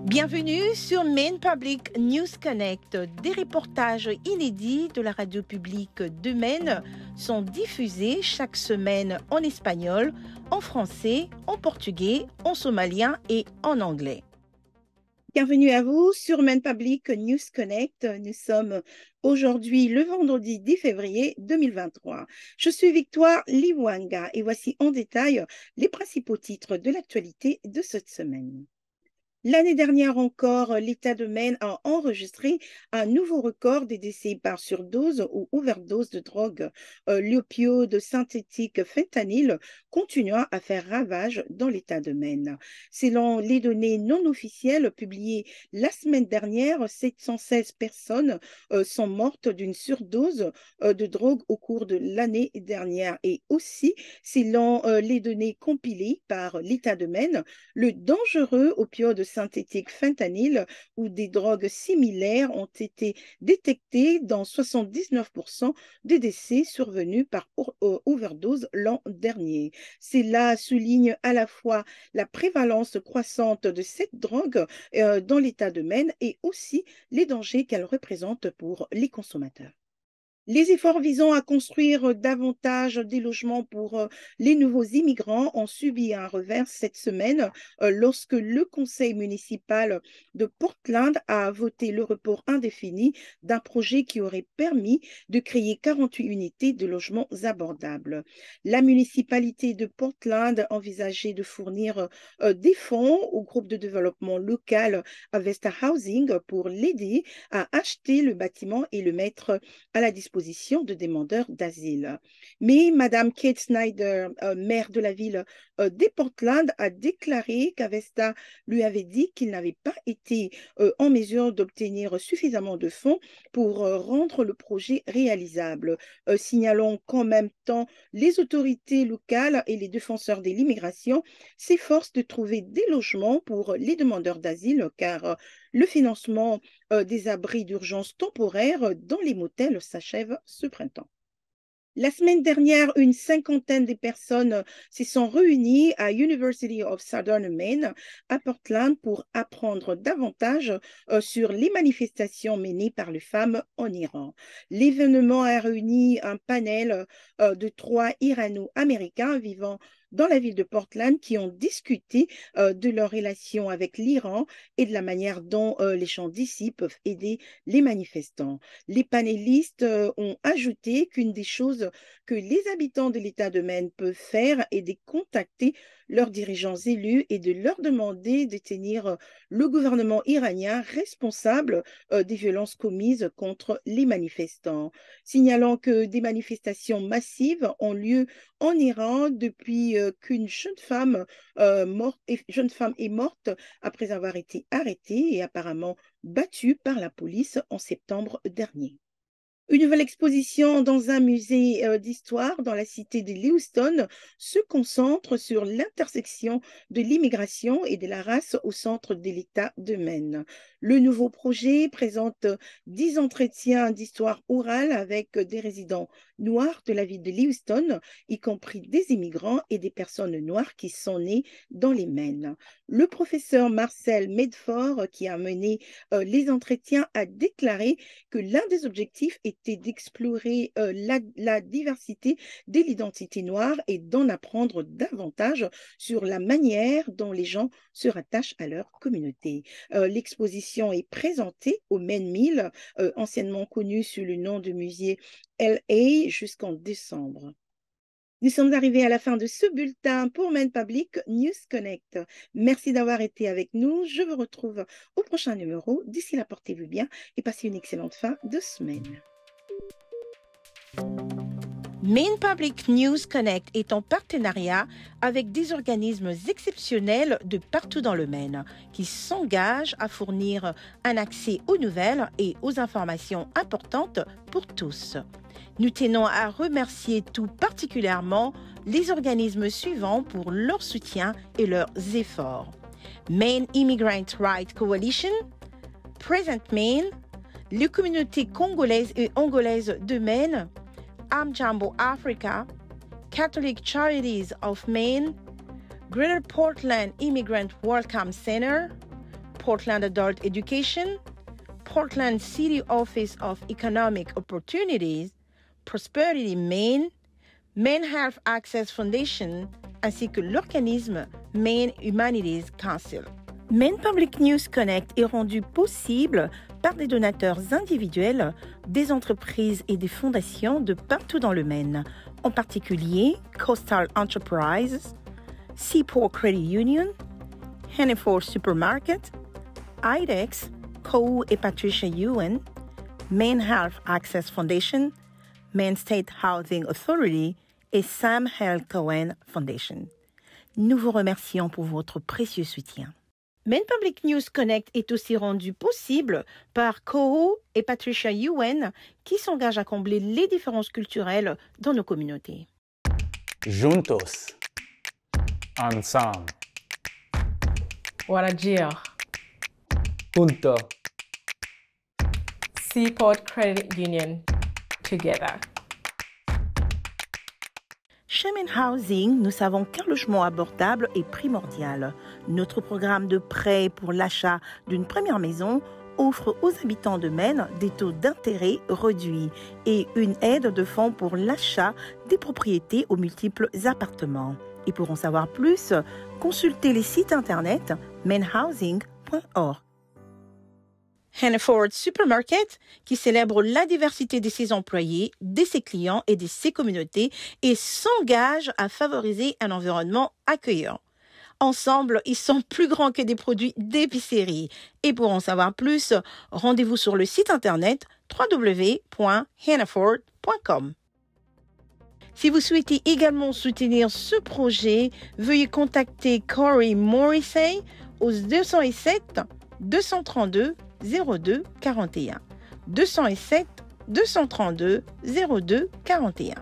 Bienvenue sur Maine Public News Connect. Des reportages inédits de la radio publique de Maine sont diffusés chaque semaine en espagnol, en français, en portugais, en somalien et en anglais. Bienvenue à vous sur Maine Public News Connect. Nous sommes aujourd'hui le vendredi 10 février 2023. Je suis Victoire Liwanga et voici en détail les principaux titres de l'actualité de cette semaine. L'année dernière encore, l'État de Maine a enregistré un nouveau record des décès par surdose ou overdose de drogue. L'opioïde synthétique fentanyl continuant à faire ravage dans l'État de Maine. Selon les données non officielles publiées la semaine dernière, 716 personnes sont mortes d'une surdose de drogue au cours de l'année dernière. Et aussi, selon les données compilées par l'État de Maine, le dangereux opioïde synthétique fentanyl ou des drogues similaires ont été détectées dans 79% des décès survenus par overdose l'an dernier. Cela souligne à la fois la prévalence croissante de cette drogue dans l'État de Maine et aussi les dangers qu'elle représente pour les consommateurs. Les efforts visant à construire davantage des logements pour les nouveaux immigrants ont subi un revers cette semaine lorsque le conseil municipal de Portland a voté le report indéfini d'un projet qui aurait permis de créer 48 unités de logements abordables. La municipalité de Portland envisageait de fournir des fonds au groupe de développement local Avesta Housing pour l'aider à acheter le bâtiment et le mettre à la disposition de demandeurs d'asile. Mais Mme Kate Snyder, maire de la ville de Portland, a déclaré qu'Avesta lui avait dit qu'il n'avait pas été en mesure d'obtenir suffisamment de fonds pour rendre le projet réalisable. Signalons qu'en même temps, les autorités locales et les défenseurs de l'immigration s'efforcent de trouver des logements pour les demandeurs d'asile car le financement des abris d'urgence temporaires dans les motels s'achève ce printemps. La semaine dernière, une cinquantaine de personnes se sont réunies à University of Southern Maine à Portland pour apprendre davantage sur les manifestations menées par les femmes en Iran. L'événement a réuni un panel de 3 Irano-Américains vivant dans la ville de Portland qui ont discuté de leur relation avec l'Iran et de la manière dont les gens d'ici peuvent aider les manifestants. Les panélistes ont ajouté qu'une des choses que les habitants de l'État de Maine peuvent faire est de contacter leurs dirigeants élus et de leur demander de tenir le gouvernement iranien responsable des violences commises contre les manifestants. Signalant que des manifestations massives ont lieu en Iran depuis qu'une jeune femme est morte après avoir été arrêtée et apparemment battue par la police en septembre dernier. Une nouvelle exposition dans un musée d'histoire dans la cité de Lewiston se concentre sur l'intersection de l'immigration et de la race au centre de l'État de Maine. Le nouveau projet présente 10 entretiens d'histoire orale avec des résidents noirs de la ville de Lewiston, y compris des immigrants et des personnes noires qui sont nées dans les Maines. Le professeur Marcel Medford, qui a mené les entretiens, a déclaré que l'un des objectifs était d'explorer la diversité de l'identité noire et d'en apprendre davantage sur la manière dont les gens se rattachent à leur communauté. L'exposition est présentée au Maine Mill, anciennement connu sous le nom de musée LA, jusqu'en décembre. Nous sommes arrivés à la fin de ce bulletin pour Maine Public News Connect. Merci d'avoir été avec nous. Je vous retrouve au prochain numéro. D'ici là, portez-vous bien et passez une excellente fin de semaine. Maine Public News Connect est en partenariat avec des organismes exceptionnels de partout dans le Maine qui s'engagent à fournir un accès aux nouvelles et aux informations importantes pour tous. Nous tenons à remercier tout particulièrement les organismes suivants pour leur soutien et leurs efforts. Maine Immigrant Rights Coalition, Present Maine, les communautés congolaises et angolaises de Maine, Amjambo Africa, Catholic Charities of Maine, Greater Portland Immigrant Welcome Center, Portland Adult Education, Portland City Office of Economic Opportunities, Prosperity Maine, Maine Health Access Foundation, ainsi que l'organisme Maine Humanities Council. Maine Public News Connect est rendu possible par des donateurs individuels, des entreprises et des fondations de partout dans le Maine, en particulier Coastal Enterprises, Seaport Credit Union, Hannaford Supermarket, IDEX, Kou et Patricia Ewan, Maine Health Access Foundation, Maine State Housing Authority et Sam L. Cohen Foundation. Nous vous remercions pour votre précieux soutien. Maine Public News Connect est aussi rendu possible par Kou et Patricia Ewan qui s'engagent à combler les différences culturelles dans nos communautés. Juntos. Ensemble. Warajir. Junto. Seaport Credit Union. Together. Chez Maine Housing, nous savons qu'un logement abordable est primordial. Notre programme de prêt pour l'achat d'une première maison offre aux habitants de Maine des taux d'intérêt réduits et une aide de fonds pour l'achat des propriétés aux multiples appartements. Et pour en savoir plus, consultez les sites internet mainehousing.org. Hannaford Supermarket, qui célèbre la diversité de ses employés, de ses clients et de ses communautés et s'engage à favoriser un environnement accueillant. Ensemble, ils sont plus grands que des produits d'épicerie. Et pour en savoir plus, rendez-vous sur le site internet www.hannaford.com. Si vous souhaitez également soutenir ce projet, veuillez contacter Corey Morrissey au 207 232 02 41. 207 232 02 41.